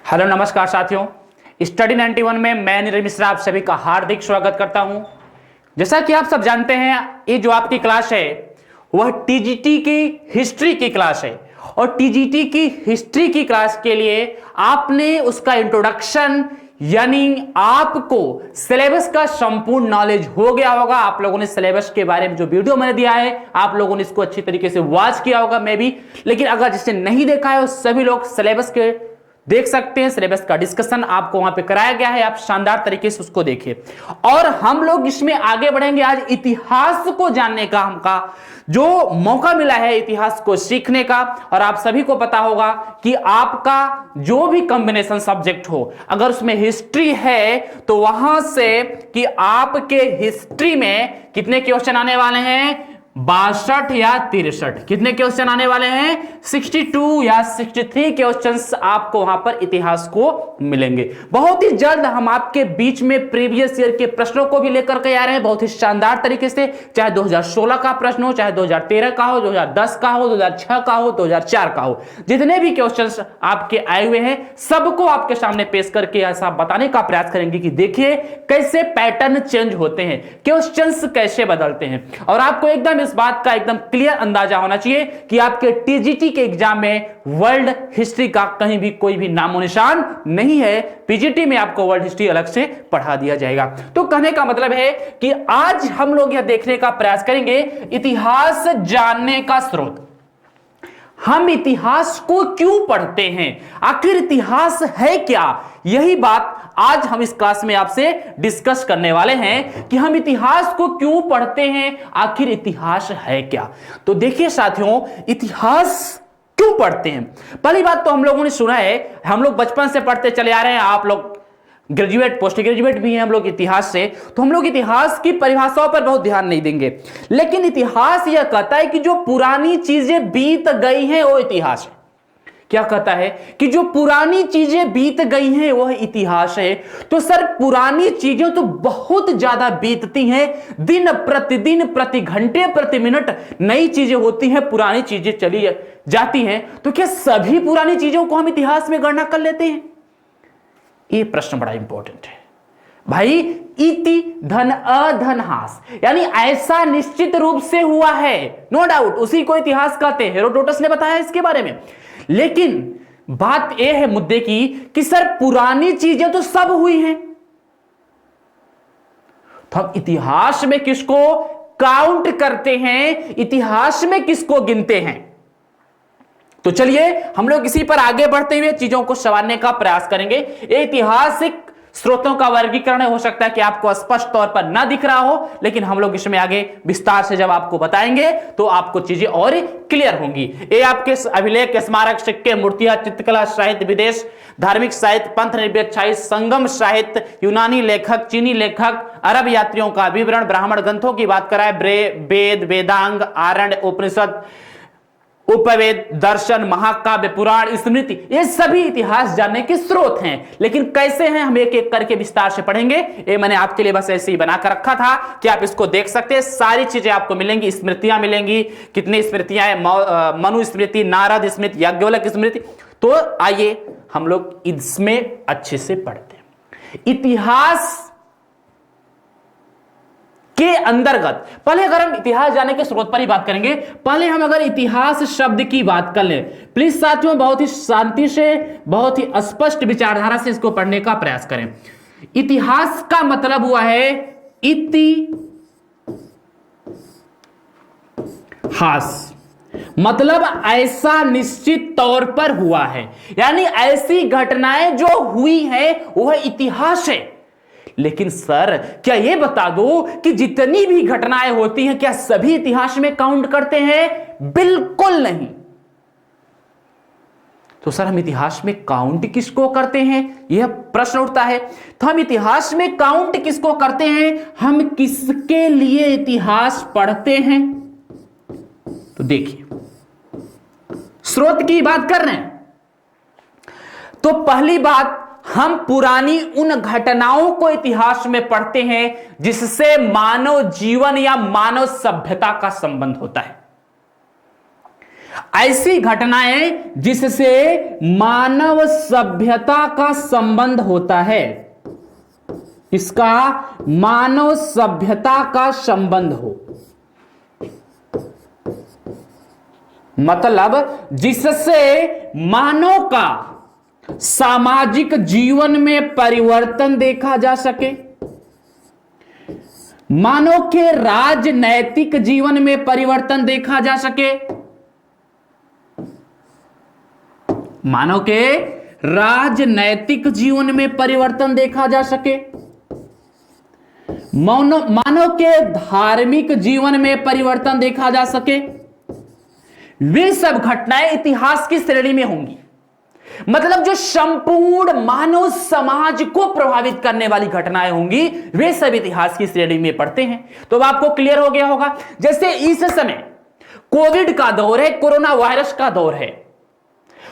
Hello नमस्कार साथियों, study 91 में मैं नीरज मिश्रा आप सभी का हार्दिक स्वागत करता हूं। जैसा कि आप सब जानते हैं, ये जो आपकी क्लास है वह टीजीटी की हिस्ट्री की क्लास है और टीजीटी की हिस्ट्री की क्लास के लिए आपने उसका इंट्रोडक्शन यानी आपको सिलेबस का संपूर्ण नॉलेज हो गया होगा। आप लोगों ने सिलेबस के बारे में जो वीडियो मैंने दिया है आप लोगों ने इसको अच्छी तरीके से वॉच किया होगा मे भी, लेकिन अगर जिसने नहीं देखा है वो सभी लोग सिलेबस के देख सकते हैं। सिलेबस का डिस्कशन आपको वहां पे कराया गया है, आप शानदार तरीके से उसको देखिए। और हम लोग इसमें आगे बढ़ेंगे। आज इतिहास को जानने का हमका जो मौका मिला है, इतिहास को सीखने का। और आप सभी को पता होगा कि आपका जो भी कॉम्बिनेशन सब्जेक्ट हो, अगर उसमें हिस्ट्री है तो वहां से कि आपके हिस्ट्री में कितने क्वेश्चन आने वाले हैं, 62 या 63। कितने क्वेश्चन आने वाले हैं, 62 या 63 क्वेश्चंस आपको वहां पर इतिहास को मिलेंगे। बहुत ही जल्द हम आपके बीच में प्रीवियस ईयर के प्रश्नों को भी लेकर के आ रहे हैं, बहुत ही शानदार तरीके से। चाहे 2016 का प्रश्न हो, चाहे 2013 का हो, 2010 का हो, 2006 का हो, 2004 का हो, जितने भी क्वेश्चंस आपके आए हुए हैं सबको आपके सामने पेश करके ऐसा बताने का प्रयास करेंगे कि देखिए कैसे पैटर्न चेंज होते हैं, क्वेश्चंस कैसे बदलते हैं। और आपको एकदम इस बात का एकदम क्लियर अंदाजा होना चाहिए कि आपके टीजीटी के एग्जाम में वर्ल्ड हिस्ट्री का कहीं भी कोई भी नामो निशान नहीं है। पीजीटी में आपको वर्ल्ड हिस्ट्री अलग से पढ़ा दिया जाएगा। तो कहने का मतलब है कि आज हम लोग यह देखने का प्रयास करेंगे इतिहास जानने का स्रोत। हम इतिहास को क्यों पढ़ते हैं, आखिर इतिहास है क्या, यही बात आज हम इस क्लास में आपसे डिस्कस करने वाले हैं कि हम इतिहास को क्यों पढ़ते हैं, आखिर इतिहास है क्या। तो देखिए साथियों, इतिहास क्यों पढ़ते हैं। पहली बात तो हम लोगों ने सुना है, हम लोग बचपन से पढ़ते चले आ रहे हैं, आप लोग ग्रेजुएट पोस्ट ग्रेजुएट भी हैं हम लोग इतिहास से, तो हम लोग इतिहास की परिभाषाओं पर बहुत ध्यान नहीं देंगे। लेकिन इतिहास यह कहता है कि जो पुरानी चीजें बीत गई हैं वो इतिहास है। क्या कहता है कि जो पुरानी चीजें बीत गई हैं वह इतिहास है। तो सर पुरानी चीजें तो बहुत ज्यादा बीतती हैं, दिन प्रतिदिन प्रति घंटे प्रति मिनट नई चीजें होती हैं, पुरानी चीजें चली जाती हैं। तो क्या सभी पुरानी चीजों को हम इतिहास में गणना कर लेते हैं? ये प्रश्न बड़ा इंपॉर्टेंट है भाई। इति धन अधनहास, यानी ऐसा निश्चित रूप से हुआ है, नो डाउट, उसी को इतिहास कहते हैं। हेरोडोटस ने बताया इसके बारे में। लेकिन बात यह है मुद्दे की कि सर पुरानी चीजें तो सब हुई हैं, तो हम इतिहास में किसको काउंट करते हैं, इतिहास में किसको गिनते हैं। तो चलिए हम लोग इसी पर आगे बढ़ते हुए चीजों को संवारने का प्रयास करेंगे। ऐतिहासिक स्रोतों का वर्गीकरण हो सकता है कि आपको स्पष्ट तौर पर ना दिख रहा हो, लेकिन हम लोग इसमें आगे विस्तार से जब आपको बताएंगे तो आपको चीजें और क्लियर होंगी। ये आपके अभिलेख, स्मारक, सिक्के, मूर्तियां, चित्रकला, साहित्य, विदेश, धार्मिक साहित्य, पंथ निर्भेद साहित्य, संगम साहित्य, यूनानी लेखक, चीनी लेखक, अरब यात्रियों का विवरण, ब्राह्मण ग्रंथों की बात कराए, वेद, वेदांग, आरण्य, उपनिषद, उपवेद, दर्शन, महाकाव्य, पुराण, स्मृति, ये सभी इतिहास जानने के स्रोत हैं। लेकिन कैसे हैं हम एक एक करके विस्तार से पढ़ेंगे। ये मैंने आपके लिए बस ऐसे ही बनाकर रखा था कि आप इसको देख सकते हैं। सारी चीजें आपको मिलेंगी, स्मृतियां मिलेंगी, कितनी स्मृतियां हैं, मनु स्मृति, नारद स्मृति, याज्ञवल्क्य स्मृति। तो आइए हम लोग इसमें अच्छे से पढ़ते हैं। इतिहास के अंतर्गत पहले अगर हम इतिहास जानने के स्रोत पर ही बात करेंगे, पहले हम अगर इतिहास शब्द की बात कर लें, प्लीज साथियों बहुत ही शांति से, बहुत ही स्पष्ट विचारधारा से इसको पढ़ने का प्रयास करें। इतिहास का मतलब हुआ है इतिहास, मतलब ऐसा निश्चित तौर पर हुआ है, यानी ऐसी घटनाएं जो हुई है वह इतिहास है। लेकिन सर क्या यह बता दो कि जितनी भी घटनाएं होती हैं क्या सभी इतिहास में काउंट करते हैं? बिल्कुल नहीं। तो सर हम इतिहास में काउंट किसको करते हैं, यह प्रश्न उठता है। तो हम इतिहास में काउंट किसको करते हैं, हम किसके लिए इतिहास पढ़ते हैं? तो देखिए स्रोत की बात कर रहे हैं तो पहली बात, हम पुरानी उन घटनाओं को इतिहास में पढ़ते हैं जिससे मानव जीवन या मानव सभ्यता का संबंध होता है। ऐसी घटनाएं जिससे मानव सभ्यता का संबंध होता है। इसका मानव सभ्यता का संबंध हो, मतलब जिससे मानव का सामाजिक जीवन में परिवर्तन देखा जा सके, मानव के राजनैतिक जीवन में परिवर्तन देखा जा सके, मानव के राजनैतिक जीवन में परिवर्तन देखा जा सके, मानव के धार्मिक जीवन में परिवर्तन देखा जा सके, वे सब घटनाएं इतिहास की श्रेणी में होंगी। मतलब जो संपूर्ण मानव समाज को प्रभावित करने वाली घटनाएं होंगी, वे सब इतिहास की श्रेणी में पढ़ते हैं। तो आपको क्लियर हो गया होगा। जैसे इस समय कोविड का दौर है, कोरोना वायरस का दौर है,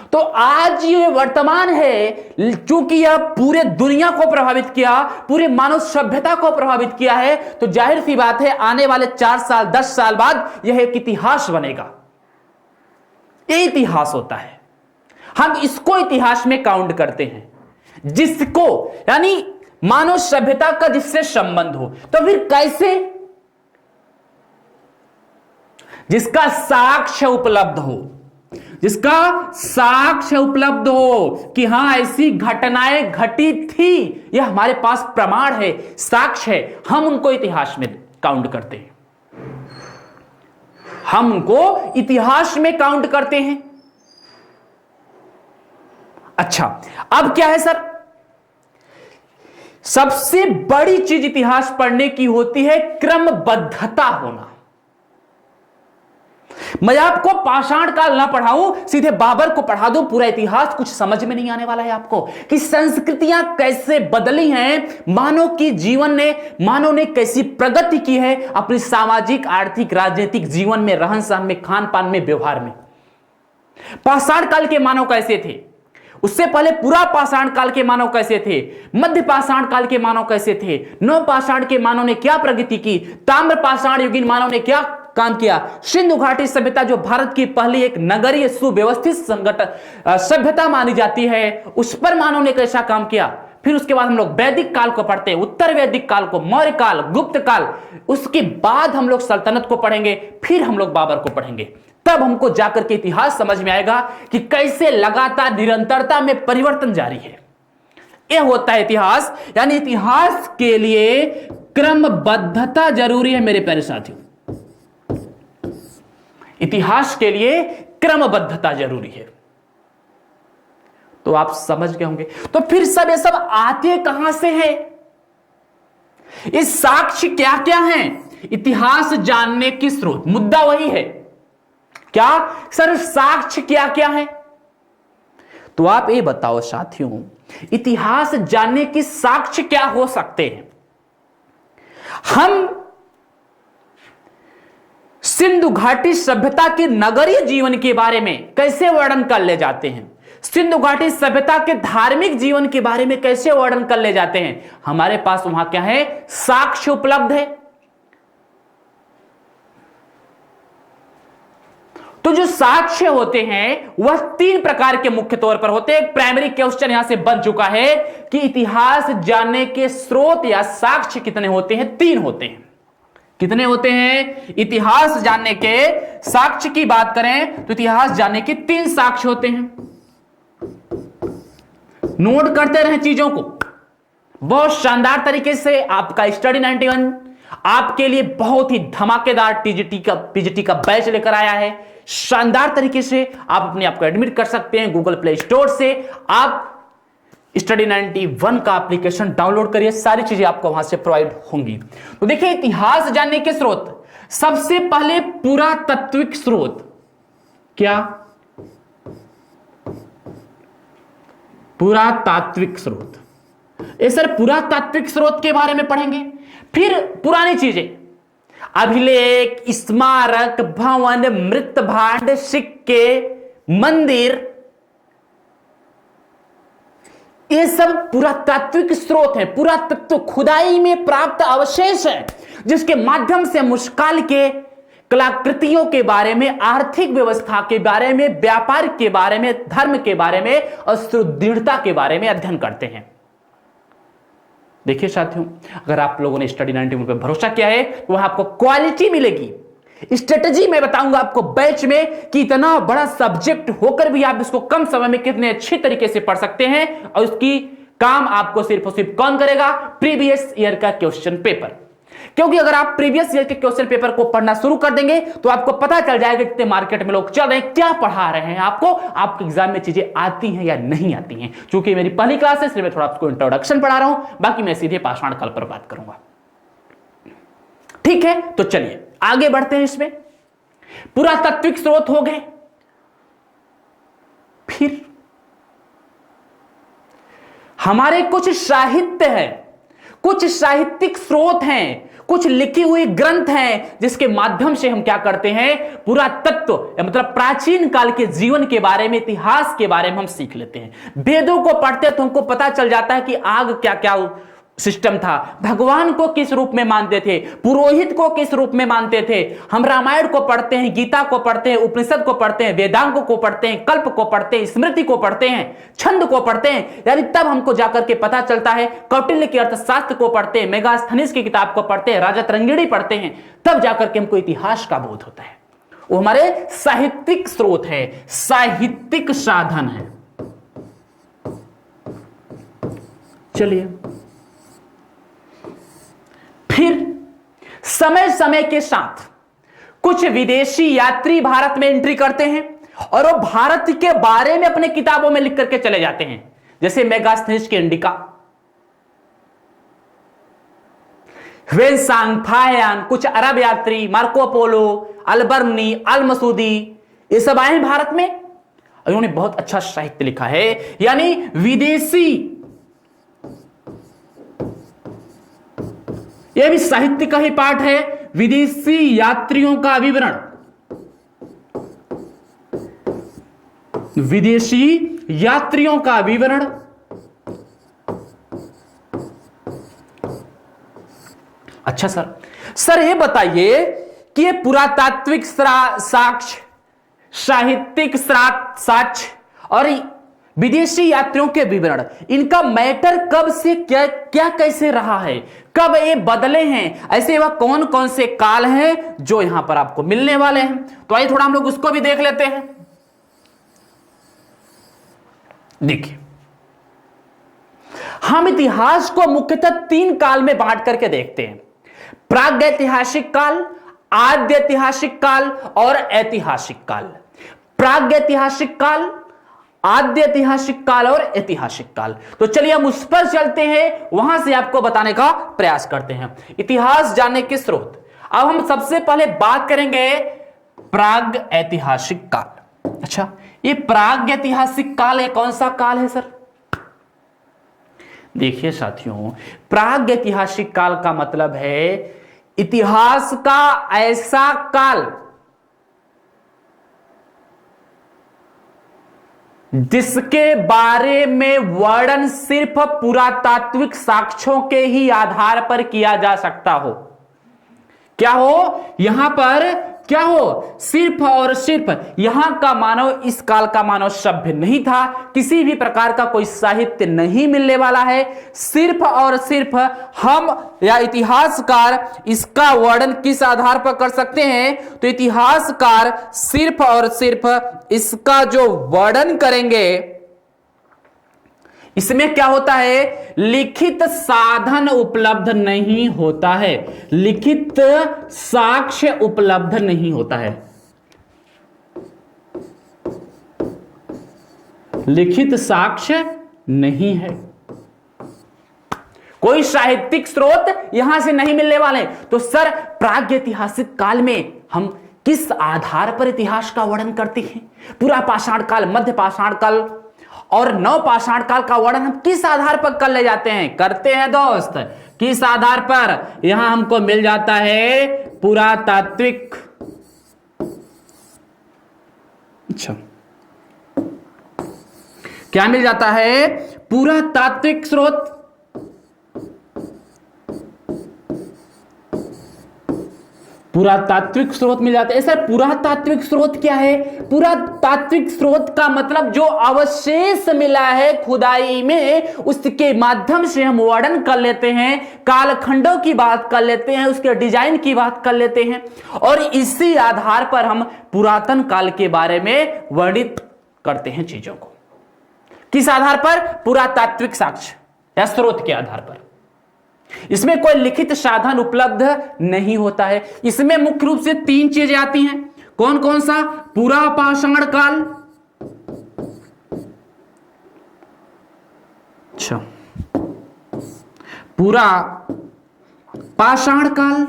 तो आज ये वर्तमान है, चूंकि यह पूरे दुनिया को प्रभावित किया, पूरे मानव सभ्यता को प्रभावित किया है, तो जाहिर सी बात है आने वाले 4 साल 10 साल बाद यह एक इतिहास बनेगा। ये इतिहास होता है, हम इसको इतिहास में काउंट करते हैं, जिसको यानी मानव सभ्यता का जिससे संबंध हो। तो फिर कैसे? जिसका साक्ष्य उपलब्ध हो, जिसका साक्ष्य उपलब्ध हो कि हां ऐसी घटनाएं घटी थी, यह हमारे पास प्रमाण है, साक्ष्य है, हम उनको इतिहास में काउंट करते हैं, हम उनको इतिहास में काउंट करते हैं। अच्छा, अब क्या है सर? सबसे बड़ी चीज इतिहास पढ़ने की होती है क्रमबद्धता होना। मैं आपको पाषाण काल ना पढ़ाऊं, सीधे बाबर को पढ़ा दूं, पूरा इतिहास कुछ समझ में नहीं आने वाला है आपको कि संस्कृतियां कैसे बदली हैं, मानव की जीवन ने, मानव ने कैसी प्रगति की है अपनी सामाजिक, आर्थिक, राजनीतिक जीवन में, रहन सहन में, खान पान में, व्यवहार में। पाषाण काल के मानव कैसे थे, उससे पहले पूरा पाषाण काल के मानव कैसे थे, मध्य पाषाण काल के मानव कैसे थे, नव पाषाण के मानव ने क्या प्रगति की, ताम्र पाषाण युगीन मानव ने क्या काम किया, सिंधु घाटी सभ्यता जो भारत की पहली एक नगरीय सुव्यवस्थित सभ्यता मानी जाती है, उस पर मानव ने कैसा काम किया। फिर उसके बाद हम लोग वैदिक काल को पढ़ते हैं, उत्तर वैदिक काल को, मौर्य काल, गुप्त काल, उसके बाद हम लोग सल्तनत को पढ़ेंगे, फिर हम लोग बाबर को पढ़ेंगे। तब हमको जाकर के इतिहास समझ में आएगा कि कैसे लगातार निरंतरता में परिवर्तन जारी है। यह होता है इतिहास। यानी इतिहास के लिए क्रमबद्धता जरूरी है मेरे प्यारे साथियों, इतिहास के लिए क्रमबद्धता जरूरी है। तो आप समझ गए होंगे। तो फिर सब ये सब आते कहां से है? इस साक्ष्य क्या क्या हैं? इतिहास जानने की स्रोत, मुद्दा वही है। क्या सर साक्ष्य क्या क्या है? तो आप ये बताओ साथियों, इतिहास जानने की साक्ष्य क्या हो सकते हैं? हम सिंधु घाटी सभ्यता के नगरीय जीवन के बारे में कैसे वर्णन कर ले जाते हैं, सिंधु घाटी सभ्यता के धार्मिक जीवन के बारे में कैसे वर्णन कर ले जाते हैं? हमारे पास वहां क्या है? साक्ष्य उपलब्ध है। तो जो साक्ष्य होते हैं वह 3 प्रकार के मुख्य तौर पर होते हैं। एक प्राइमरी क्वेश्चन यहां से बन चुका है कि इतिहास जानने के स्रोत या साक्ष्य कितने होते हैं? 3 होते हैं। कितने होते हैं? इतिहास जानने के साक्ष्य की बात करें तो इतिहास जानने के 3 साक्ष्य होते हैं। नोट करते रहें चीजों को, बहुत शानदार तरीके से आपका स्टडी 91 आपके लिए बहुत ही धमाकेदार पीजीटी का बैच लेकर आया है। शानदार तरीके से आप अपने आप को एडमिट कर सकते हैं। गूगल प्ले स्टोर से आप स्टडी 91 का एप्लीकेशन डाउनलोड करिए, सारी चीजें आपको वहां से प्रोवाइड होंगी। तो देखिए, इतिहास जानने के स्रोत, सबसे पहले पुरातात्विक स्रोत। क्या? पुरातात्विक स्रोत। ये सर पुरातात्विक स्रोत के बारे में पढ़ेंगे। फिर पुरानी चीजें, अभिलेख, स्मारक, भवन, मृत भांड, सिक्के, मंदिर, ये सब पुरातात्विक स्रोत है। पुरातत्व खुदाई में प्राप्त अवशेष है जिसके माध्यम से हम उस काल के कलाकृतियों के बारे में, आर्थिक व्यवस्था के बारे में, व्यापार के बारे में, धर्म के बारे में और सुदृढ़ता के बारे में अध्ययन करते हैं। देखिए साथियों, अगर आप लोगों ने स्टडी 91 पे भरोसा किया है तो वहां आपको क्वालिटी मिलेगी। स्ट्रेटजी मैं बताऊंगा आपको बैच में कि इतना बड़ा सब्जेक्ट होकर भी आप इसको कम समय में कितने अच्छे तरीके से पढ़ सकते हैं, और उसकी काम आपको सिर्फ और सिर्फ कौन करेगा? प्रीवियस ईयर का क्वेश्चन पेपर। क्योंकि अगर आप प्रीवियस ईयर के क्वेश्चन पेपर को पढ़ना शुरू कर देंगे तो आपको पता चल जाएगा कितने मार्केट में लोग चल रहे हैं, क्या पढ़ा रहे हैं आपको, आपके एग्जाम में चीजें आती हैं या नहीं आती हैं। क्योंकि मेरी पहली क्लास है, इसलिए मैं थोड़ा आपको इंट्रोडक्शन पढ़ा रहा हूं, बाकी मैं सीधे पाषाण काल पर बात करूंगा। ठीक है, तो चलिए आगे बढ़ते हैं। इसमें पुरातात्विक स्रोत हो गए, फिर हमारे कुछ साहित्य है, कुछ साहित्यिक स्रोत हैं, कुछ लिखी हुई ग्रंथ हैं जिसके माध्यम से हम क्या करते हैं? पुरातत्व मतलब प्राचीन काल के जीवन के बारे में, इतिहास के बारे में हम सीख लेते हैं। वेदों को पढ़ते तो हमको पता चल जाता है कि आग क्या क्या सिस्टम था, भगवान को किस रूप में मानते थे, पुरोहित को किस रूप में मानते थे। हम रामायण को पढ़ते हैं, गीता को पढ़ते हैं, उपनिषद को पढ़ते हैं, वेदांग को पढ़ते हैं, कल्प को पढ़ते हैं, स्मृति को पढ़ते हैं, छंद को पढ़ते हैं, यानी तब हमको जाकर के पता चलता है। कौटिल्य के अर्थशास्त्र को पढ़ते हैं, मेगास्थनीज की किताब को पढ़ते हैं, राजा तरंगिणी पढ़ते हैं, तब जाकर के हमको इतिहास का बोध होता है। वो हमारे साहित्यिक स्रोत है, साहित्यिक साधन है। चलिए, फिर समय समय के साथ कुछ विदेशी यात्री भारत में एंट्री करते हैं और वो भारत के बारे में अपने किताबों में लिख करके चले जाते हैं। जैसे मेगास्थनीज की इंडिका, ह्वेनसांग, फाहियान, कुछ अरब यात्री, मार्को पोलो, अलबर्नी, अल मसूदी, ये सब आए हैं भारत में। उन्होंने बहुत अच्छा साहित्य लिखा है, यानी विदेशी, यह भी साहित्य का ही पार्ट है, विदेशी यात्रियों का विवरण, विदेशी यात्रियों का विवरण। अच्छा सर ये बताइए कि ये पुरातात्विक साक्ष्य, साहित्यिक साक्ष्य और विदेशी यात्रियों के विवरण, इनका मैटर कब से क्या क्या कैसे रहा है, कब ये बदले हैं, ऐसे वह कौन कौन से काल हैं जो यहां पर आपको मिलने वाले हैं। तो आइए थोड़ा हम लोग उसको भी देख लेते हैं। देखिए, हम इतिहास को मुख्यतः 3 काल में बांट करके देखते हैं: प्रागैतिहासिक काल, आद्य ऐतिहासिक काल और ऐतिहासिक काल। प्रागैतिहासिक काल, आद्य ऐतिहासिक काल और ऐतिहासिक काल। तो चलिए हम उस पर चलते हैं, वहां से आपको बताने का प्रयास करते हैं इतिहास जानने के स्रोत। अब हम सबसे पहले बात करेंगे प्राग ऐतिहासिक काल। अच्छा, ये प्राग ऐतिहासिक काल है, कौन सा काल है सर? देखिए साथियों, प्राग ऐतिहासिक काल का मतलब है इतिहास का ऐसा काल जिसके बारे में वर्णन सिर्फ पुरातात्विक साक्ष्यों के ही आधार पर किया जा सकता हो। क्या हो यहां पर, क्या हो, सिर्फ और सिर्फ यहां का मानव, इस काल का मानव सभ्य नहीं था, किसी भी प्रकार का कोई साहित्य नहीं मिलने वाला है, सिर्फ और सिर्फ हम या इतिहासकार इसका वर्णन किस आधार पर कर सकते हैं? तो इतिहासकार सिर्फ और सिर्फ इसका जो वर्णन करेंगे, इसमें क्या होता है? लिखित साधन उपलब्ध नहीं होता है, लिखित साक्ष्य उपलब्ध नहीं होता है, लिखित साक्ष्य नहीं है, कोई साहित्यिक स्रोत यहां से नहीं मिलने वाले। तो सर प्रागैतिहासिक काल में हम किस आधार पर इतिहास का वर्णन करते हैं? पूरा पाषाण काल, मध्य पाषाण काल और नव पाषाण काल का वर्णन हम किस आधार पर कर ले जाते हैं, करते हैं दोस्त? किस आधार पर? यहां हमको मिल जाता है पुरातात्विक। अच्छा, क्या मिल जाता है? पुरातात्विक स्रोत। पुरातात्विक स्रोत मिल जाते हैं। सर पुरातात्विक स्रोत क्या है? पुरातात्विक स्रोत का मतलब जो अवशेष मिला है खुदाई में, उसके माध्यम से हम वर्णन कर लेते हैं, कालखंडों की बात कर लेते हैं, उसके डिजाइन की बात कर लेते हैं, और इसी आधार पर हम पुरातन काल के बारे में वर्णित करते हैं चीजों को। किस आधार पर? पुरातात्विक साक्ष्य या स्रोत के आधार पर। इसमें कोई लिखित साधन उपलब्ध नहीं होता है। इसमें मुख्य रूप से 3 चीजें आती हैं। कौन कौन सा? पुरापाषाण काल, अच्छा, पुरापाषाण काल,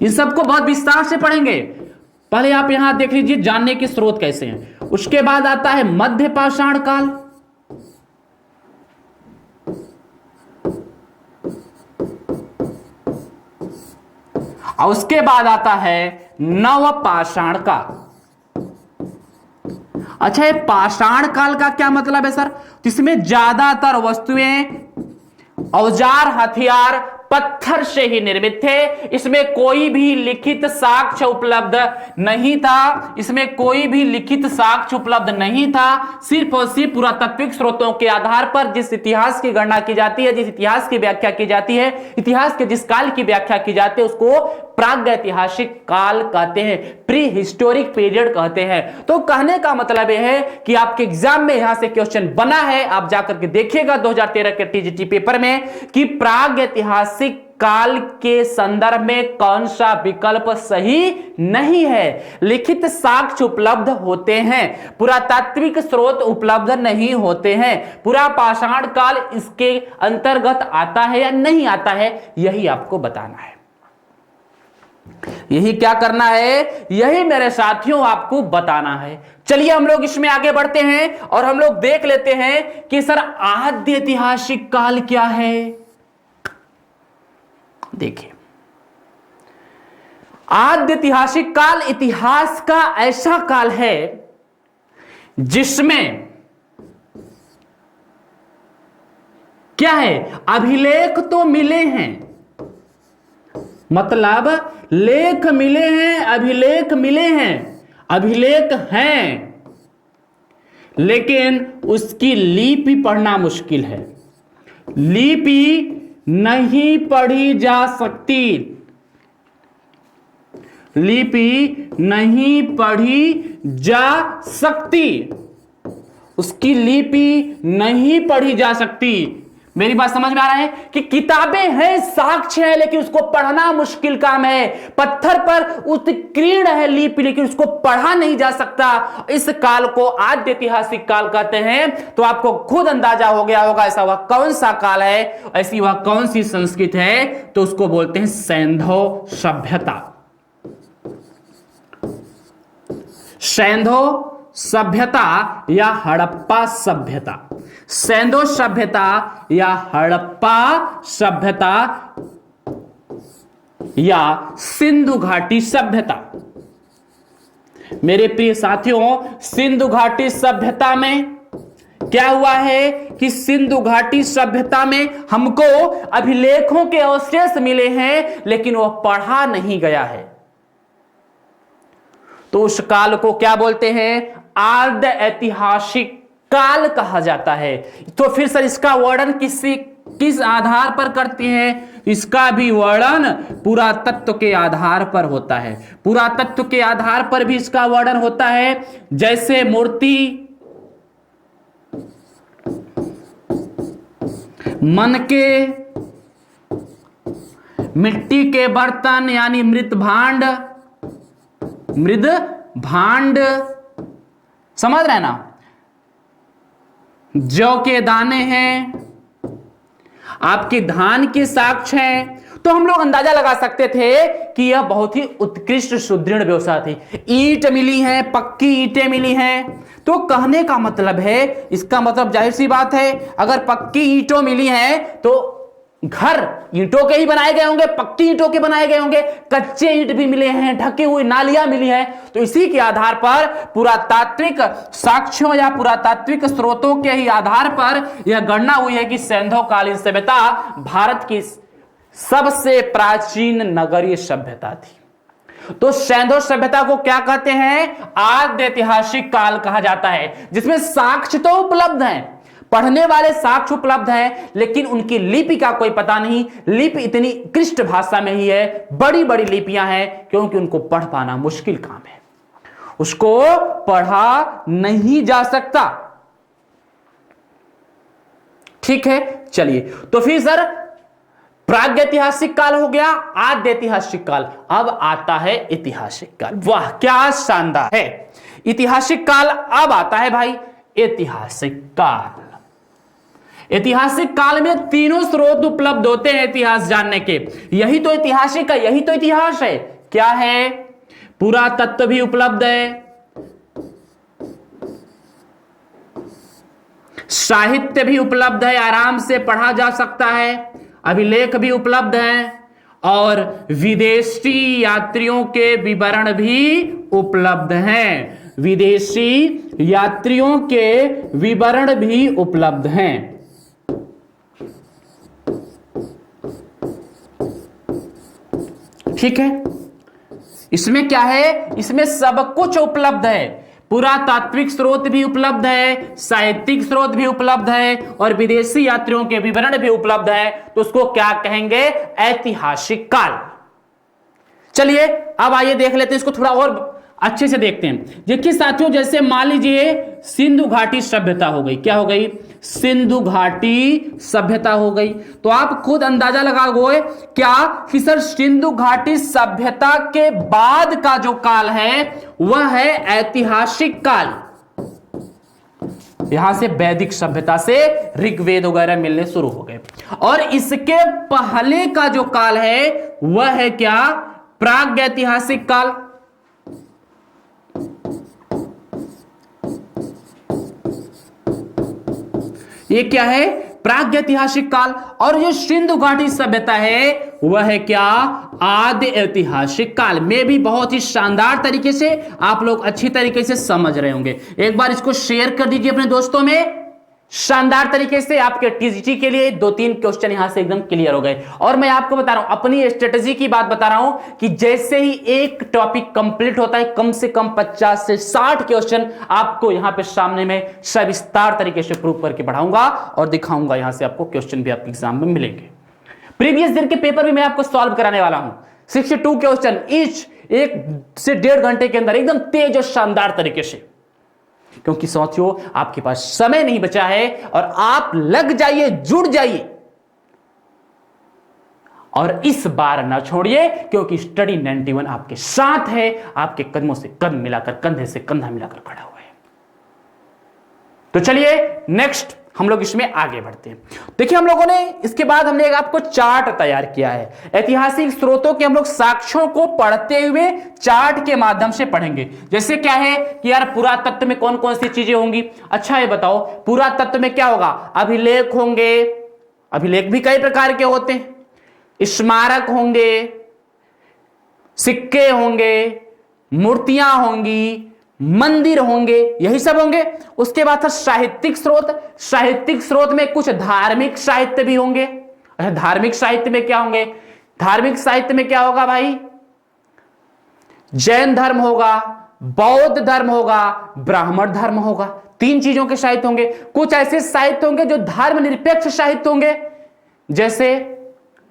इन सबको बहुत विस्तार से पढ़ेंगे। पहले आप यहां देख लीजिए जानने के स्रोत कैसे हैं। उसके बाद आता है मध्य पाषाण काल, और उसके बाद आता है नवपाषाण काल। अच्छा, ये पाषाण काल का क्या मतलब है सर? तो इसमें ज्यादातर वस्तुएं, औजार, हथियार पत्थर से ही निर्मित थे। इसमें कोई भी लिखित साक्ष्य उपलब्ध नहीं था। इसमें कोई भी लिखित साक्ष्य उपलब्ध नहीं था। सिर्फ और सिर्फ पुरातात्विक स्रोतों के आधार पर जिस इतिहास की गणना की जाती है, जिस इतिहास की व्याख्या की जाती है, इतिहास के जिस काल की व्याख्या की जाती है, उसको प्रागैतिहासिक काल कहते हैं, प्री हिस्टोरिक पीरियड कहते हैं। तो कहने का मतलब यह है कि आपके एग्जाम में यहां से क्वेश्चन बना है, आप जाकर के देखिएगा 2013 के टीजीटी पेपर में कि प्रागैतिहासिक काल के संदर्भ में कौन सा विकल्प सही नहीं है। लिखित साक्ष्य उपलब्ध होते हैं, पुरातात्विक स्रोत उपलब्ध नहीं होते हैं। पुरापाषाण काल इसके अंतर्गत आता है या नहीं आता है, यही आपको बताना है। यही क्या करना है, यही मेरे साथियों आपको बताना है। चलिए हम लोग इसमें आगे बढ़ते हैं और हम लोग देख लेते हैं कि सर आद्य ऐतिहासिक काल क्या है। देखिए, आद्य ऐतिहासिक काल इतिहास का ऐसा काल है जिसमें क्या है, अभिलेख तो मिले हैं, मतलब लेख मिले हैं, अभिलेख मिले हैं, अभिलेख हैं, लेकिन उसकी लिपि पढ़ना मुश्किल है। लिपि नहीं पढ़ी जा सकती, लिपि नहीं पढ़ी जा सकती, उसकी लिपि नहीं पढ़ी जा सकती। मेरी बात समझ में आ रहा है कि किताबें हैं, साक्ष्य है, लेकिन उसको पढ़ना मुश्किल काम है। पत्थर पर उत्कीर्ण है लिपि, लेकिन उसको पढ़ा नहीं जा सकता। इस काल को आद्य ऐतिहासिक काल कहते हैं। तो आपको खुद अंदाजा हो गया होगा ऐसा वह कौन सा काल है, ऐसी वह कौन सी संस्कृति है, तो उसको बोलते हैं सैंधव सभ्यता। सैंधव सभ्यता या हड़प्पा सभ्यता, सैंधव सभ्यता या हड़प्पा सभ्यता या सिंधु घाटी सभ्यता। मेरे प्रिय साथियों, सिंधु घाटी सभ्यता में क्या हुआ है कि सिंधु घाटी सभ्यता में हमको अभिलेखों के अवशेष मिले हैं, लेकिन वह पढ़ा नहीं गया है। तो उस काल को क्या बोलते हैं, आद्य ऐतिहासिक काल कहा जाता है। तो फिर सर इसका वर्णन किस आधार पर करते हैं? इसका भी वर्णन पुरातत्व के आधार पर होता है। पुरातत्व के आधार पर भी इसका वर्णन होता है। जैसे मूर्ति, मनके, मिट्टी के बर्तन यानी मृत भांड, समझ रहे ना, जौ के दाने हैं, आपके धान के साक्ष्य हैं। तो हम लोग अंदाजा लगा सकते थे कि यह बहुत ही उत्कृष्ट सुदृढ़ व्यवस्था थी। ईंट मिली है, पक्की ईंटें मिली हैं। तो कहने का मतलब है, इसका मतलब जाहिर सी बात है, अगर पक्की ईंटों मिली हैं तो घर ईंटों के ही बनाए गए होंगे, पक्की ईंटों के बनाए गए होंगे। कच्चे ईंट भी मिले हैं, ढके हुए नालियां मिली हैं। तो इसी के आधार पर पुरातात्विक साक्ष्यों या पुरातात्विक स्रोतों के ही आधार पर यह गणना हुई है कि सैंधव कालीन सभ्यता भारत की सबसे प्राचीन नगरीय सभ्यता थी। तो सैंधव सभ्यता को क्या कहते हैं? आद्य ऐतिहासिक काल कहा जाता है, जिसमें साक्ष्य तो उपलब्ध हैं, पढ़ने वाले साक्ष्य उपलब्ध हैं, लेकिन उनकी लिपि का कोई पता नहीं। लिपि इतनी क्लिष्ट भाषा में ही है, बड़ी बड़ी लिपियां हैं, क्योंकि उनको पढ़ पाना मुश्किल काम है, उसको पढ़ा नहीं जा सकता। ठीक है, चलिए, तो फिर सर प्रागैतिहासिक काल हो गया, आद्य ऐतिहासिक काल, अब आता है ऐतिहासिक काल। वाह क्या शानदार है! ऐतिहासिक काल अब आता है भाई ऐतिहासिक काल। ऐतिहासिक काल में तीनों स्रोत उपलब्ध होते हैं इतिहास जानने के। यही तो ऐतिहासिक है, यही तो इतिहास है। क्या है? पुरातत्व भी उपलब्ध है, साहित्य भी उपलब्ध है, आराम से पढ़ा जा सकता है, अभिलेख भी उपलब्ध है, और विदेशी यात्रियों के विवरण भी उपलब्ध हैं। विदेशी यात्रियों के विवरण भी उपलब्ध हैं। ठीक है, इसमें क्या है? इसमें सब कुछ उपलब्ध है। पुरातात्विक स्रोत भी उपलब्ध है, साहित्यिक स्रोत भी उपलब्ध है, और विदेशी यात्रियों के विवरण भी उपलब्ध है। तो उसको क्या कहेंगे? ऐतिहासिक काल। चलिए अब आइए देख लेते हैं, इसको थोड़ा और अच्छे से देखते हैं। देखिए साथियों, जैसे मान लीजिए सिंधु घाटी सभ्यता हो गई। क्या हो गई? सिंधु घाटी सभ्यता हो गई। तो आप खुद अंदाजा लगाओगे क्या कि सर सिंधु घाटी सभ्यता के बाद का जो काल है वह है ऐतिहासिक काल। यहां से वैदिक सभ्यता से ऋग्वेद वगैरह मिलने शुरू हो गए, और इसके पहले का जो काल है वह है क्या? प्रागैतिहासिक काल। ये क्या है? प्रागैतिहासिक काल। और जो सिंधु घाटी सभ्यता है वह है क्या? आद्य ऐतिहासिक काल। में भी बहुत ही शानदार तरीके से आप लोग अच्छी तरीके से समझ रहे होंगे। एक बार इसको शेयर कर दीजिए अपने दोस्तों में। शानदार तरीके से आपके टीजीटी के लिए 2-3 क्वेश्चन यहां से एकदम क्लियर हो गए। और मैं आपको बता रहा हूं, अपनी स्ट्रेटजी की बात बता रहा हूं कि जैसे ही एक टॉपिक कंप्लीट होता है, कम से कम 50 से 60 क्वेश्चन आपको यहां पे सामने में सविस्तार तरीके से प्रूव करके पढ़ाऊंगा और दिखाऊंगा। यहां से आपको क्वेश्चन भी आपके एग्जाम में मिलेंगे। प्रीवियस दिन के पेपर भी मैं आपको सॉल्व कराने वाला हूं। 62 क्वेश्चन ईच, 1 से 1.5 घंटे के अंदर, एकदम तेज और शानदार तरीके से। क्योंकि साथियों आपके पास समय नहीं बचा है, और आप लग जाइए, जुड़ जाइए, और इस बार ना छोड़िए, क्योंकि स्टडी 91 आपके साथ है, आपके कदमों से कदम मिलाकर, कंधे से कंधा मिलाकर खड़ा हुआ है। तो चलिए नेक्स्ट हम लोग इसमें आगे बढ़ते हैं। देखिए हम लोगों ने इसके बाद हमने आपको चार्ट तैयार किया है। ऐतिहासिक स्रोतों के हम लोग साक्ष्यों को पढ़ते हुए चार्ट के माध्यम से पढ़ेंगे। जैसे क्या है कि यार पुरातत्व में कौन कौन सी चीजें होंगी। अच्छा ये बताओ, पुरातत्व में क्या होगा? अभिलेख होंगे, अभिलेख भी कई प्रकार के होते हैं, स्मारक होंगे, सिक्के होंगे, मूर्तियां होंगी, मंदिर होंगे, यही सब होंगे। उसके बाद था साहित्यिक स्रोत। साहित्यिक स्रोत में कुछ धार्मिक साहित्य भी होंगे। धार्मिक साहित्य में क्या होंगे? धार्मिक साहित्य में क्या होगा भाई? जैन धर्म होगा, बौद्ध धर्म होगा, ब्राह्मण धर्म होगा। 3 चीजों के साहित्य होंगे। कुछ ऐसे साहित्य होंगे जो धर्म निरपेक्ष साहित्य होंगे। जैसे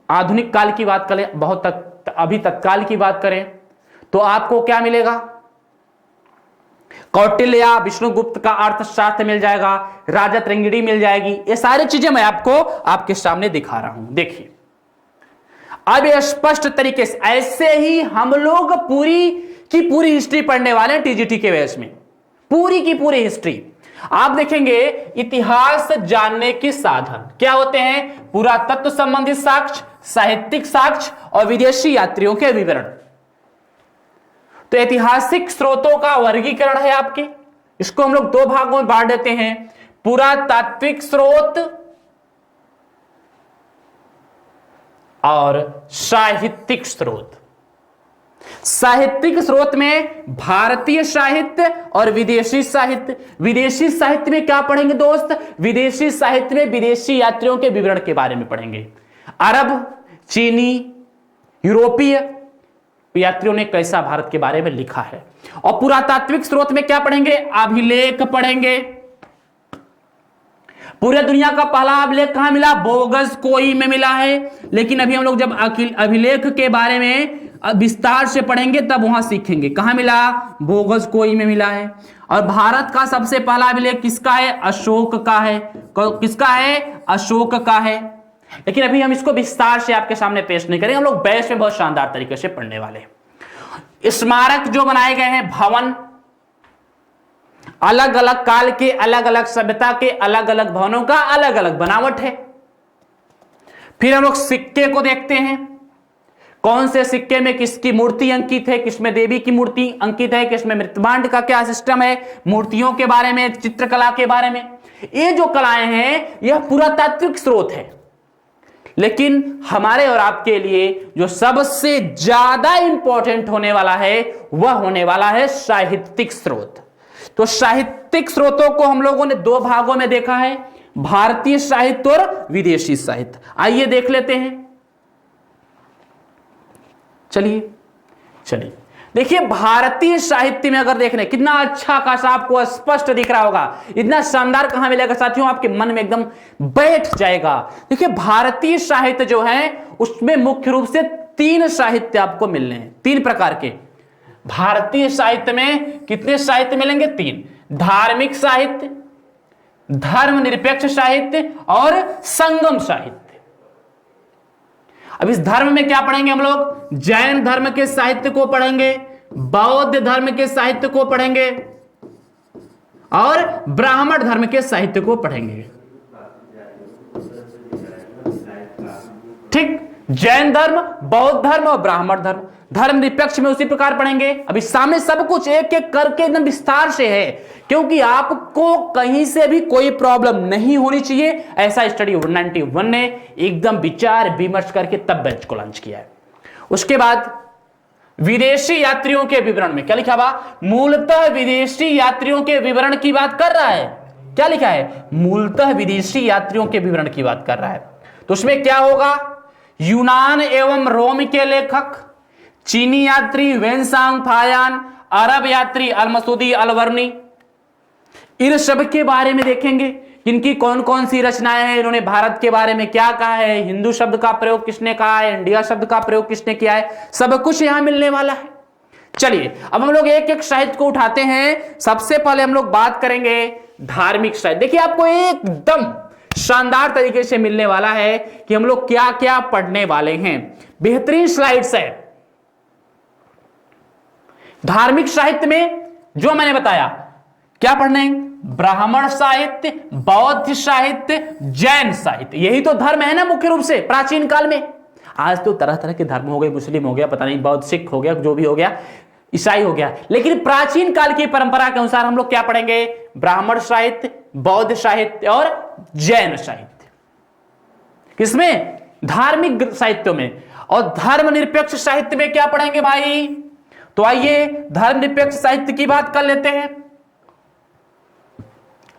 आधुनिक काल की बात करें, अभी तत्काल की बात करें तो आपको क्या मिलेगा? कौटिल्य, विष्णुगुप्त का अर्थशास्त्र मिल जाएगा, राजा त्रिंगड़ी मिल जाएगी। ये सारी चीजें मैं आपको आपके सामने दिखा रहा हूं। देखिए अब ये स्पष्ट तरीके से, ऐसे ही हम लोग पूरी की पूरी हिस्ट्री पढ़ने वाले हैं टीजीटी के बेस में। पूरी की पूरी हिस्ट्री आप देखेंगे। इतिहास जानने के साधन क्या होते हैं? पुरातत्व संबंधित साक्ष्य, साहित्यिक साक्ष्य और विदेशी यात्रियों के विवरण। तो ऐतिहासिक स्रोतों का वर्गीकरण है आपके। इसको हम लोग 2 भागों में बांट देते हैं, पुरातात्विक स्रोत और साहित्यिक स्रोत। साहित्यिक स्रोत में भारतीय साहित्य और विदेशी साहित्य। विदेशी साहित्य में क्या पढ़ेंगे दोस्त? विदेशी साहित्य में विदेशी यात्रियों के विवरण के बारे में पढ़ेंगे। अरब चीनी, यूरोपीय यात्रियों ने कैसा भारत के बारे में लिखा है। और पुरातात्विक स्रोत में क्या पढ़ेंगे? अभिलेख पढ़ेंगे। पूरे दुनिया का पहला अभिलेख कहां मिला? बोगस कोई में मिला है। लेकिन अभी हम लोग जब अभिलेख के बारे में विस्तार से पढ़ेंगे तब वहां सीखेंगे। कहां मिला? बोगस कोई में मिला है। और भारत का सबसे पहला अभिलेख किसका है? अशोक का है। किसका है? अशोक का है। लेकिन अभी हम इसको विस्तार से आपके सामने पेश नहीं करेंगे, हम लोग बैच में बहुत शानदार तरीके से पढ़ने वाले। स्मारक जो बनाए गए हैं, भवन, अलग अलग काल के, अलग अलग सभ्यता के, अलग अलग भवनों का अलग अलग बनावट है। फिर हम लोग सिक्के को देखते हैं, कौन से सिक्के में किसकी मूर्ति अंकित है, किसमें देवी की मूर्ति अंकित है, किसमें मृत्युदंड का क्या सिस्टम है, मूर्तियों के बारे में, चित्रकला के बारे में। ये जो कलाएं हैं यह पुरातात्विक स्रोत है। लेकिन हमारे और आपके लिए जो सबसे ज्यादा इंपॉर्टेंट होने वाला है वह होने वाला है साहित्यिक स्रोत। तो साहित्यिक स्रोतों को हम लोगों ने दो भागों में देखा है, भारतीय साहित्य और विदेशी साहित्य। आइए देख लेते हैं। चलिए देखिए, भारतीय साहित्य में अगर देख रहे हैं कितना अच्छा खासा आपको स्पष्ट दिख रहा होगा, इतना शानदार कहां मिलेगा साथियों, आपके मन में एकदम बैठ जाएगा। देखिए भारतीय साहित्य जो है उसमें मुख्य रूप से तीन साहित्य आपको मिलने हैं, तीन प्रकार के। भारतीय साहित्य में कितने साहित्य मिलेंगे? तीन। धार्मिक साहित्य, धर्मनिरपेक्ष साहित्य और संगम साहित्य। अब इस धर्म में क्या पढ़ेंगे हम लोग? जैन धर्म के साहित्य को पढ़ेंगे, बौद्ध धर्म के साहित्य को पढ़ेंगे और ब्राह्मण धर्म के साहित्य को पढ़ेंगे। ठीक, जैन धर्म, बौद्ध धर्म और ब्राह्मण धर्म। धर्म निरपेक्ष में उसी प्रकार पढ़ेंगे। अभी सामने सब कुछ एक एक करके एकदम विस्तार से है, क्योंकि आपको कहीं से भी कोई प्रॉब्लम नहीं होनी चाहिए। ऐसा स्टडी 91 ने एकदम विचार विमर्श करके तब बैच को लॉन्च किया है। उसके बाद विदेशी यात्रियों के विवरण में क्या लिखा हुआ? मूलतः विदेशी यात्रियों के विवरण की बात कर रहा है। क्या लिखा है? मूलतः विदेशी यात्रियों के विवरण की बात कर रहा है। तो उसमें क्या होगा? यूनान एवं रोम के लेखक, चीनी यात्री वेनसांग फायान, अरब यात्री अल-मसूदी अल-वर्नी, इन सब के बारे में देखेंगे। इनकी कौन कौन सी रचनाएं हैं, इन्होंने भारत के बारे में क्या कहा है, हिंदू शब्द का प्रयोग किसने कहा है, इंडिया शब्द का प्रयोग किसने किया है, सब कुछ यहां मिलने वाला है। चलिए अब हम लोग एक एक साहित्य को उठाते हैं। सबसे पहले हम लोग बात करेंगे धार्मिक साहित्य। देखिए आपको एकदम शानदार तरीके से मिलने वाला है कि हम लोग क्या क्या पढ़ने वाले हैं। बेहतरीन स्लाइड्स है। धार्मिक साहित्य में जो मैंने बताया क्या पढ़ने? ब्राह्मण साहित्य, बौद्ध साहित्य, जैन साहित्य। यही तो धर्म है ना मुख्य रूप से प्राचीन काल में। आज तो तरह तरह के धर्म हो गए, मुस्लिम हो गया, पता नहीं बौद्ध सिख हो गया, जो भी हो गया, ईसाई हो गया। लेकिन प्राचीन काल की परंपरा के अनुसार हम लोग क्या पढ़ेंगे? ब्राह्मण साहित्य, बौद्ध साहित्य और जैन साहित्य। किसमें? धार्मिक साहित्यों में। और धर्मनिरपेक्ष साहित्य में क्या पढ़ेंगे भाई? तो आइए धर्मनिरपेक्ष साहित्य की बात कर लेते हैं।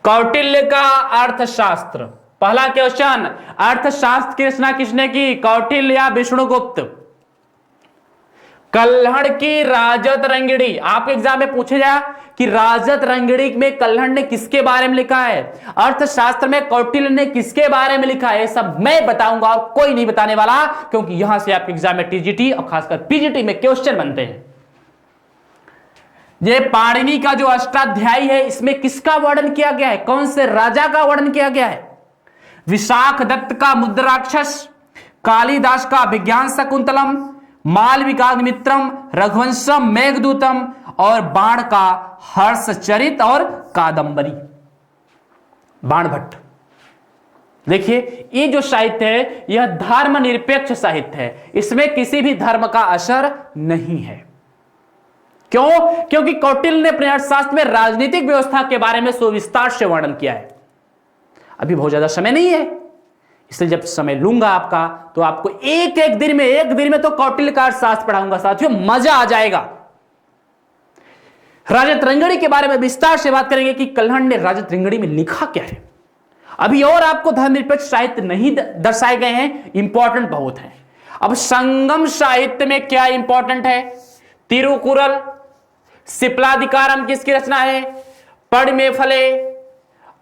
कौटिल्य का अर्थशास्त्र। पहला क्वेश्चन, अर्थशास्त्र की रचना किसने की? कौटिल्य या विष्णुगुप्त? कल्हड़ की राजत रंगिणी। आपके एग्जाम में पूछे जाए कि राजत रंगिणी में कल्हड़ ने किसके बारे में लिखा है, अर्थशास्त्र में कौटिल्य ने किसके बारे में लिखा है, सब मैं बताऊंगा और कोई नहीं बताने वाला, क्योंकि यहां से आपके एग्जाम में टीजीटी और खासकर पीजीटी में क्वेश्चन बनते हैं। ये पाणिनि का जो अष्टाध्यायी है इसमें किसका वर्णन किया गया है? कौन से राजा का वर्णन किया गया है? विशाख दत्त का मुद्राक्षस, कालिदास का विज्ञान शकुंतलम, मालविकाग्निमित्रम, रघुवंशम, मेघदूतम और बाण का हर्षचरित और कादंबरी। बाणभट्ट। देखिए ये जो साहित्य है यह धर्मनिरपेक्ष साहित्य है, इसमें किसी भी धर्म का असर नहीं है। क्यों? क्योंकि कौटिल्य ने अपने अर्थशास्त्र में राजनीतिक व्यवस्था के बारे में सुविस्तार से वर्णन किया है। अभी बहुत ज्यादा समय नहीं है, इसलिए जब समय लूंगा आपका तो आपको एक एक दिन में तो कौटिल्य का अर्थशास्त्र पढ़ाऊंगा साथियों, मजा आ जाएगा। राजत रंगिणी के बारे में विस्तार से बात करेंगे कि कल्हड़ ने राजत रंगिणी में लिखा क्या है। अभी और आपको धर्मनिरपेक्ष साहित्य नहीं दर्शाए गए हैं, इंपॉर्टेंट बहुत है। अब संगम साहित्य में क्या इंपॉर्टेंट है? तिरुकुरल, सिप्लाधिकारम किसकी रचना है? पड़मेफले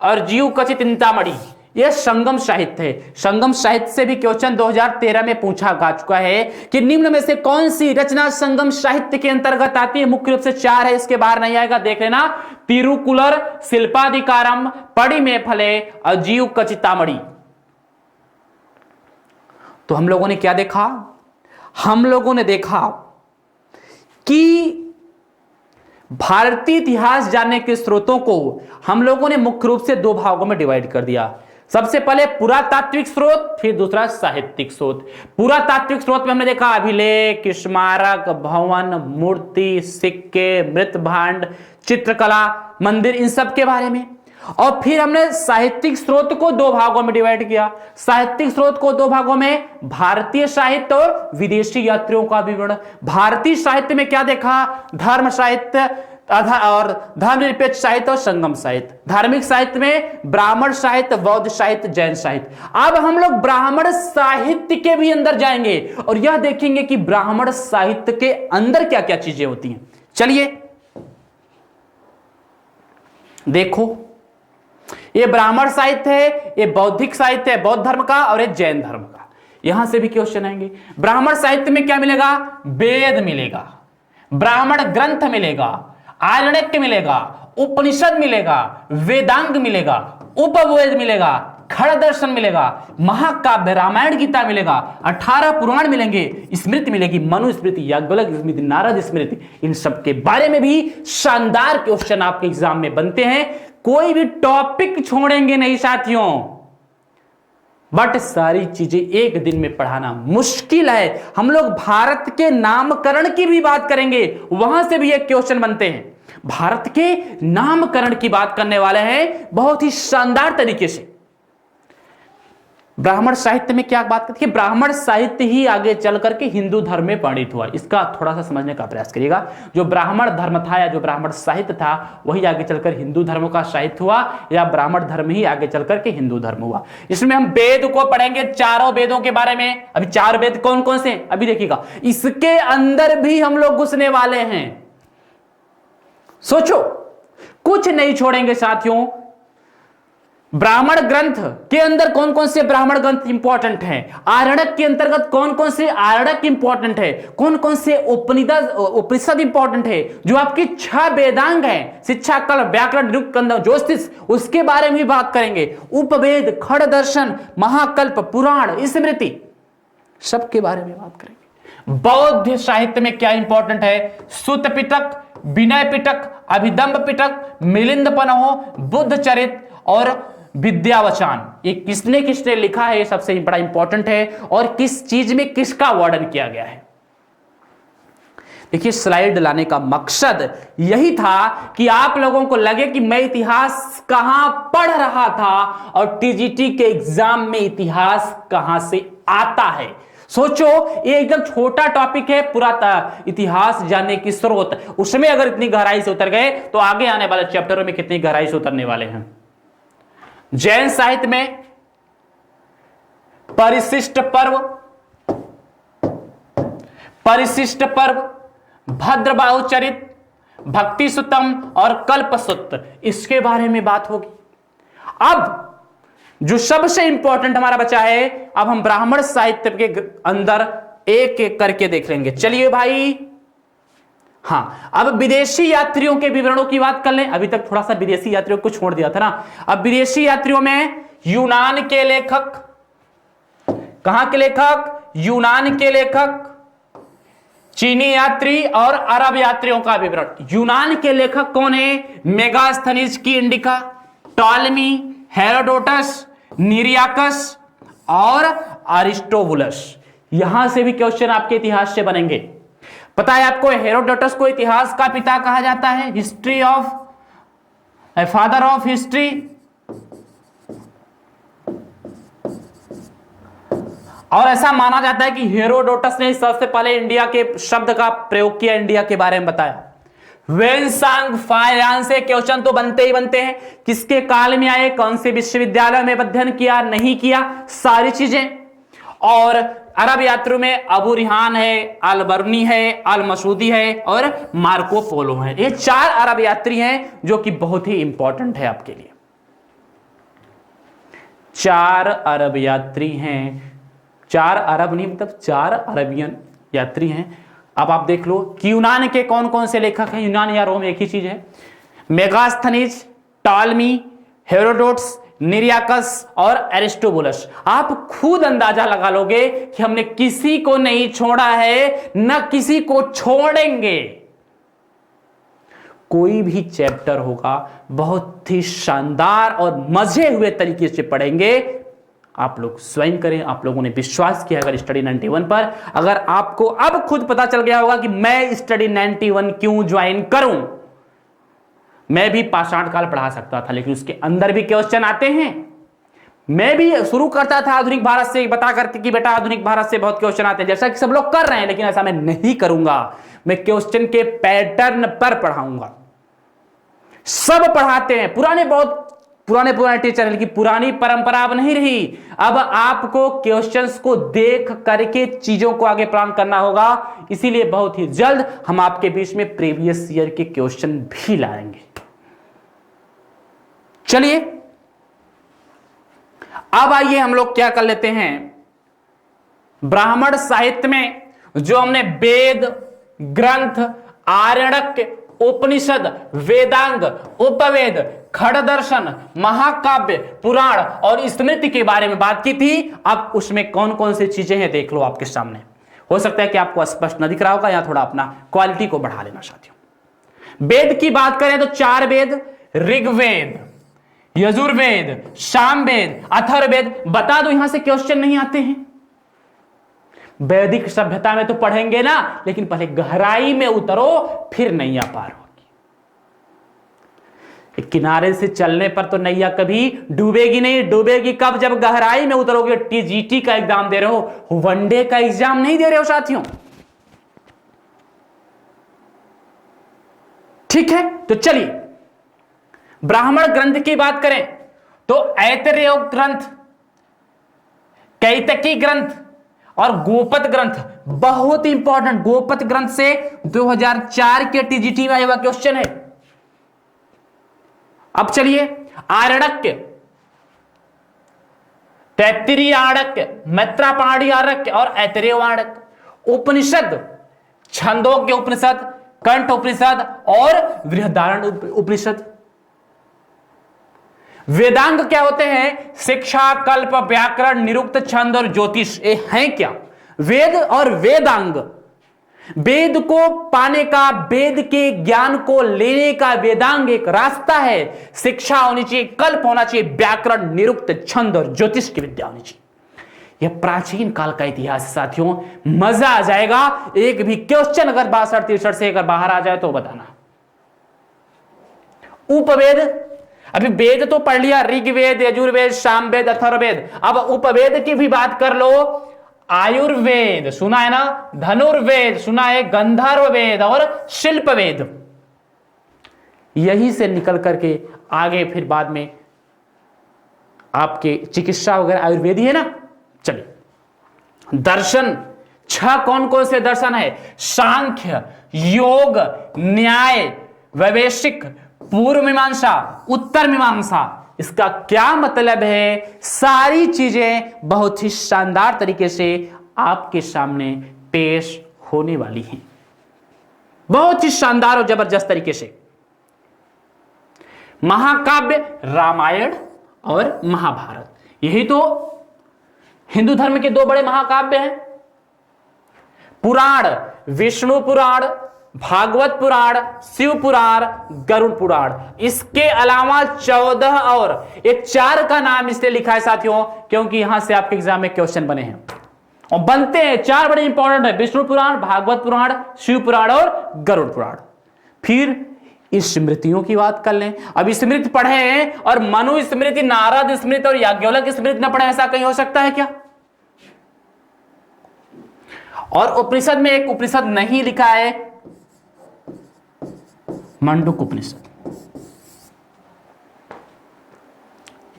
और जीव कचित चिंतामणि, यह संगम साहित्य है। संगम साहित्य से भी क्वेश्चन 2013 में पूछा जा चुका है कि निम्न में से कौन सी रचना संगम साहित्य के अंतर्गत आती है? मुख्य रूप से 4 है, इसके बाहर नहीं आएगा, देख लेना। तिरुकुलर, शिल्पाधिकारम, पड़मेफले और जीव कचितामणि। तो हम लोगों ने क्या देखा? हम लोगों ने देखा कि भारतीय इतिहास जानने के स्रोतों को हम लोगों ने मुख्य रूप से 2 भागों में डिवाइड कर दिया। सबसे पहले पुरातात्विक स्रोत, फिर दूसरा साहित्यिक स्रोत। पुरातात्विक स्रोत में हमने देखा अभिलेख, स्मारक, भवन, मूर्ति, सिक्के, मृत भांड, चित्रकला, मंदिर, इन सब के बारे में। और फिर हमने साहित्यिक स्रोत को 2 भागों में डिवाइड किया। साहित्यिक स्रोत को 2 भागों में, भारतीय साहित्य और विदेशी यात्रियों का विवरण। भारतीय साहित्य में क्या देखा? धर्म साहित्य और धर्मनिरपेक्ष साहित्य और संगम साहित्य। धार्मिक साहित्य में ब्राह्मण साहित्य, बौद्ध साहित्य, जैन साहित्य। अब हम लोग ब्राह्मण साहित्य के भी अंदर जाएंगे और यह देखेंगे कि ब्राह्मण साहित्य के अंदर क्या क्या चीजें होती हैं। चलिए देखो, ये ब्राह्मण साहित्य है, ये बौद्धिक साहित्य है बौद्ध धर्म का, और ये जैन धर्म का। यहां से भी क्वेश्चन आएंगे। ब्राह्मण साहित्य में क्या मिलेगा? वेद मिलेगा, ब्राह्मण ग्रंथ मिलेगा, आरण्यक मिलेगा, उपनिषद मिलेगा, वेदांग मिलेगा, उपवेद मिलेगा, खड़ दर्शन मिलेगा, महाकाव्य रामायण गीता मिलेगा, 18 पुराण मिलेंगे, स्मृति मिलेगी, मनु स्मृति, याज्ञवल्क्य स्मृति, नारद स्मृति। इन सब के बारे में भी शानदार क्वेश्चन आपके एग्जाम में बनते हैं। कोई भी टॉपिक छोड़ेंगे नहीं साथियों, बट सारी चीजें एक दिन में पढ़ाना मुश्किल है। हम लोग भारत के नामकरण की भी बात करेंगे, वहां से भी एक क्वेश्चन बनते हैं। भारत के नामकरण की बात करने वाले हैं बहुत ही शानदार तरीके से। ब्राह्मण साहित्य में क्या बात करती है? ब्राह्मण साहित्य ही आगे चल करके हिंदू धर्म में परिणित हुआ। इसका थोड़ा सा समझने का प्रयास करिएगा। जो ब्राह्मण धर्म था या जो ब्राह्मण साहित्य था वही आगे चलकर हिंदू धर्म का साहित्य हुआ, या ब्राह्मण धर्म ही आगे चल करके हिंदू धर्म हुआ। इसमें हम वेद को पढ़ेंगे, 4 वेदों के बारे में। अभी 4 वेद कौन कौन से? अभी देखिएगा, इसके अंदर भी हम लोग घुसने वाले हैं। सोचो, कुछ नहीं छोड़ेंगे साथियों। ब्राह्मण ग्रंथ के अंदर कौन कौन से ब्राह्मण ग्रंथ इंपॉर्टेंट हैं? आरण्यक के अंतर्गत कौन कौन से आरण्यक इंपॉर्टेंट है? कौन कौन से उपनिषद इंपॉर्टेंट है? जो आपकी 6 वेदांग हैं, शिक्षा, कल्प, व्याकरण, निरुक्त, छंद, ज्योतिष, उसके बारे में भी बात करेंगे। उपवेद, खड़ दर्शन, महाकल्प, पुराण, स्मृति, सबके बारे में बात करेंगे। बौद्ध साहित्य में क्या इंपॉर्टेंट है? सुत पिटक, विनय पिटक, अभिदंभ पिटक, मिलिंद पनहो, बुद्ध चरित और विद्यावचन। ये किसने किसने लिखा है, ये सबसे बड़ा इंपॉर्टेंट है। और किस चीज में किसका वर्णन किया गया है? देखिए, स्लाइड लाने का मकसद यही था कि आप लोगों को लगे कि मैं इतिहास कहां पढ़ रहा था और टीजीटी के एग्जाम में इतिहास कहां से आता है। सोचो, ये एकदम छोटा टॉपिक है, पूरा इतिहास जानने की स्रोत, उसमें अगर इतनी गहराई से उतर गए तो आगे आने वाले चैप्टरों में कितनी गहराई से उतरने वाले हैं। जैन साहित्य में परिशिष्ट पर्व, भद्रबाहुचरित, भक्ति सुत्तम और कल्पसूत्र, इसके बारे में बात होगी। अब जो सबसे इंपॉर्टेंट हमारा बचा है, अब हम ब्राह्मण साहित्य के अंदर एक एक करके देख लेंगे। चलिए भाई, हां, अब विदेशी यात्रियों के विवरणों की बात कर लें। अभी तक थोड़ा सा विदेशी यात्रियों को छोड़ दिया था ना। अब विदेशी यात्रियों में यूनान के लेखक, कहां के लेखक? यूनान के लेखक, चीनी यात्री और अरब यात्रियों का विवरण। यूनान के लेखक कौन है? मेगास्थनीज की इंडिका, टॉलमी, हेरोडोटस, निरियाकस और अरिस्टोबुलस। यहां से भी क्वेश्चन आपके इतिहास से बनेंगे। पता है आपको, हेरोडोटस को इतिहास का पिता कहा जाता है, फादर ऑफ हिस्ट्री। और ऐसा माना जाता है कि हेरोडोटस ने सबसे पहले इंडिया के शब्द का प्रयोग किया, इंडिया के बारे में बताया। वेनसांग फायरान से क्वेश्चन तो बनते ही बनते हैं। किसके काल में आए, कौन से विश्वविद्यालय में अध्ययन किया, नहीं किया, सारी चीजें। और अरब यात्रियों में अबू रिहान है, अल बर्नी है, अल मसूदी है और मार्को पोलो है। ये 4 अरब यात्री हैं जो कि बहुत ही इंपॉर्टेंट है आपके लिए। 4 अरब यात्री हैं, 4 अरब नहीं मतलब 4 अरबियन यात्री हैं। अब आप देख लो कि यूनान के कौन कौन से लेखक हैं। यूनान या रोम एक ही चीज है। मेगास्थनीज, टॉलमी, हेरोडोटस, निरियाकस और एरिस्टोबुलस। आप खुद अंदाजा लगा लोगे कि हमने किसी को नहीं छोड़ा है, न किसी को छोड़ेंगे। कोई भी चैप्टर होगा बहुत ही शानदार और मजे हुए तरीके से पढ़ेंगे। आप लोग स्वयं करें। आप लोगों ने विश्वास किया अगर स्टडी 91 पर, अगर आपको अब खुद पता चल गया होगा कि मैं स्टडी 91 क्यों ज्वाइन करूं। मैं भी पाषाण काल पढ़ा सकता था, लेकिन उसके अंदर भी क्वेश्चन आते हैं। मैं भी शुरू करता था आधुनिक भारत से, बता करके कि बेटा आधुनिक भारत से बहुत क्वेश्चन आते हैं, जैसा कि सब लोग कर रहे हैं, लेकिन ऐसा मैं नहीं करूंगा। मैं क्वेश्चन के पैटर्न पर पढ़ाऊंगा। सब पढ़ाते हैं, पुराने टीचर, लेकिन पुरानी परंपरा अब नहीं रही। अब आपको क्वेश्चंस को देख करके चीजों को आगे प्लान करना होगा। इसीलिए बहुत ही जल्द हम आपके बीच में प्रीवियस ईयर के क्वेश्चन भी लाएंगे। चलिए अब आइए हम लोग क्या कर लेते हैं। ब्राह्मण साहित्य में जो हमने वेद, ग्रंथ, आरण्यक, उपनिषद, वेदांग, उपवेद, खड़ दर्शन, महाकाव्य, पुराण और स्मृति के बारे में बात की थी, अब उसमें कौन कौन सी चीजें हैं देख लो आपके सामने। हो सकता है कि आपको स्पष्ट न दिख रहा होगा, या थोड़ा अपना क्वालिटी को बढ़ा लेना साथियों। वेद की बात करें तो 4 वेद, ऋग्वेद, यजुर्वेद, सामवेद, अथर्ववेद। बता दो यहां से क्वेश्चन नहीं आते हैं। वैदिक सभ्यता में तो पढ़ेंगे ना, लेकिन पहले गहराई में उतरो, फिर नैया पार होगी। किनारे से चलने पर तो नैया कभी डूबेगी नहीं। डूबेगी कब? जब गहराई में उतरोगे। टीजीटी का एग्जाम दे रहे हो, वनडे का एग्जाम नहीं दे रहे हो साथियों। ठीक है, तो चलिए ब्राह्मण ग्रंथ की बात करें तो ऐतरेय ग्रंथ, कैतकी ग्रंथ और गोपद ग्रंथ बहुत इंपॉर्टेंट। गोपद ग्रंथ से 2004 के टीजीटी में आया हुआ क्वेश्चन है। अब चलिए आरण्यक, तैत्तिरीय आरण्यक, मैत्रापाणी आरण्यक और ऐतरेय आरण्यक। उपनिषद, छंदोग्य उपनिषद, कंठ उपनिषद और बृहदारण्यक उपनिषद। वेदांग क्या होते हैं? शिक्षा, कल्प, व्याकरण, निरुक्त, छंद और ज्योतिष। ये हैं क्या? वेद और वेदांग। वेद को पाने का, वेद के ज्ञान को लेने का वेदांग एक रास्ता है। शिक्षा होनी चाहिए, कल्प होना चाहिए, व्याकरण, निरुक्त, छंद और ज्योतिष की विद्या होनी चाहिए। यह प्राचीन काल का इतिहास है साथियों, मजा आ जाएगा। एक भी क्वेश्चन अगर 62-63 से अगर बाहर आ जाए तो बताना। उपवेद, अभी वेद तो पढ़ लिया, ऋग्वेद, यजुर्वेद, सामवेद, अथर्ववेद। अब उपवेद की भी बात कर लो। आयुर्वेद सुना है ना, धनुर्वेद सुना है, गंधर्व वेद और शिल्पवेद। यही से निकल करके आगे फिर बाद में आपके चिकित्सा वगैरह आयुर्वेद ही है ना। चलिए दर्शन, 6 कौन कौन से दर्शन है? सांख्य, योग, न्याय, वैशेषिक, पूर्व मीमांसा, उत्तर मीमांसा। इसका क्या मतलब है? सारी चीजें बहुत ही शानदार तरीके से आपके सामने पेश होने वाली हैं, बहुत ही शानदार और जबरदस्त तरीके से। महाकाव्य, रामायण और महाभारत, यही तो हिंदू धर्म के 2 बड़े महाकाव्य हैं। पुराण, विष्णु पुराण, भागवत पुराण, शिव पुराण, गरुड़ पुराण। इसके अलावा 14 और, ये 4 का नाम इसलिए लिखा है साथियों क्योंकि यहां से आपके एग्जाम में क्वेश्चन बने हैं और बनते हैं। 4 बड़े इंपॉर्टेंट है, विष्णु पुराण, भागवत पुराण, शिव पुराण और गरुड़ पुराण। फिर इस स्मृतियों की बात कर लें। अब स्मृति पढ़े हैं और मनु स्मृति, नारद स्मृति और याज्ञवल्क्य स्मृति न पढ़े, ऐसा कहीं हो सकता है क्या? और उपनिषद में एक उपनिषद नहीं लिखा है, मंडूक उपनिषद।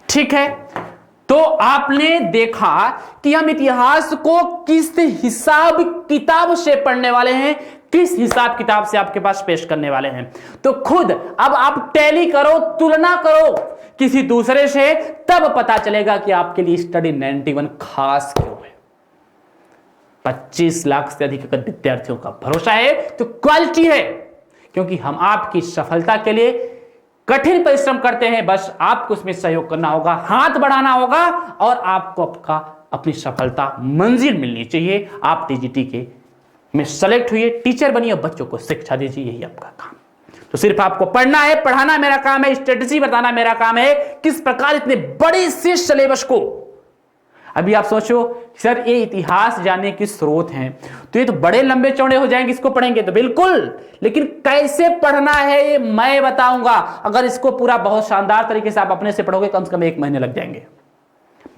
ठीक है, तो आपने देखा कि हम इतिहास को किस हिसाब किताब से पढ़ने वाले हैं, किस हिसाब किताब से आपके पास पेश करने वाले हैं। तो खुद अब आप टैली करो, तुलना करो किसी दूसरे से, तब पता चलेगा कि आपके लिए स्टडी 91 खास क्यों है। 25 लाख से अधिक अगर विद्यार्थियों का भरोसा है तो क्वालिटी है, क्योंकि हम आपकी सफलता के लिए कठिन परिश्रम करते हैं। बस आपको उसमें सहयोग करना होगा, हाथ बढ़ाना होगा और आपको अपनी सफलता मंजिल मिलनी चाहिए। आप टीजीटी के में सेलेक्ट हुई, टीचर बनिए, बच्चों को शिक्षा दीजिए, यही आपका काम। तो सिर्फ आपको पढ़ना है, पढ़ाना मेरा काम है, स्ट्रेटेजी बताना मेरा काम है, किस प्रकार इतने बड़े से सिलेबस को। अभी आप सोचो सर ये इतिहास जानने के स्रोत हैं तो ये तो बड़े लंबे चौड़े हो जाएंगे, इसको पढ़ेंगे तो बिल्कुल, लेकिन कैसे पढ़ना है ये मैं बताऊंगा। अगर इसको पूरा बहुत शानदार तरीके से आप अपने से पढ़ोगे कम से कम 1 महीने लग जाएंगे,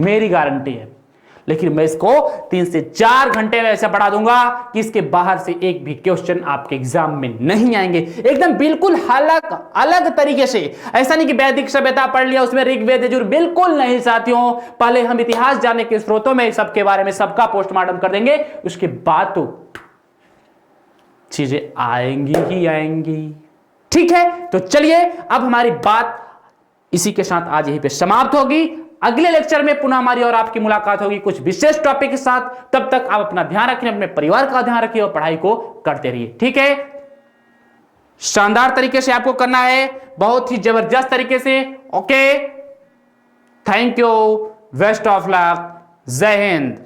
मेरी गारंटी है। लेकिन मैं इसको 3 से 4 घंटे में ऐसा पढ़ा दूंगा कि इसके बाहर से एक भी क्वेश्चन आपके एग्जाम में नहीं आएंगे, एकदम बिल्कुल अलग तरीके से। ऐसा नहीं कि वैदिक सभ्यता पढ़ लिया उसमें ऋग्वेद यजुर, बिल्कुल नहीं साथियों। पहले हम इतिहास जानने के स्रोतों में सबके बारे में सबका पोस्टमार्टम कर देंगे, उसके बाद तो चीजें आएंगी ही आएंगी। ठीक है, तो चलिए अब हमारी बात इसी के साथ आज यहीं पे समाप्त होगी। अगले लेक्चर में पुनः हमारी और आपकी मुलाकात होगी कुछ विशेष टॉपिक के साथ। तब तक आप अपना ध्यान रखिए, अपने परिवार का ध्यान रखिए और पढ़ाई को करते रहिए। ठीक है, शानदार तरीके से आपको करना है, बहुत ही जबरदस्त तरीके से। Okay, thank you, best of luck, जय हिंद।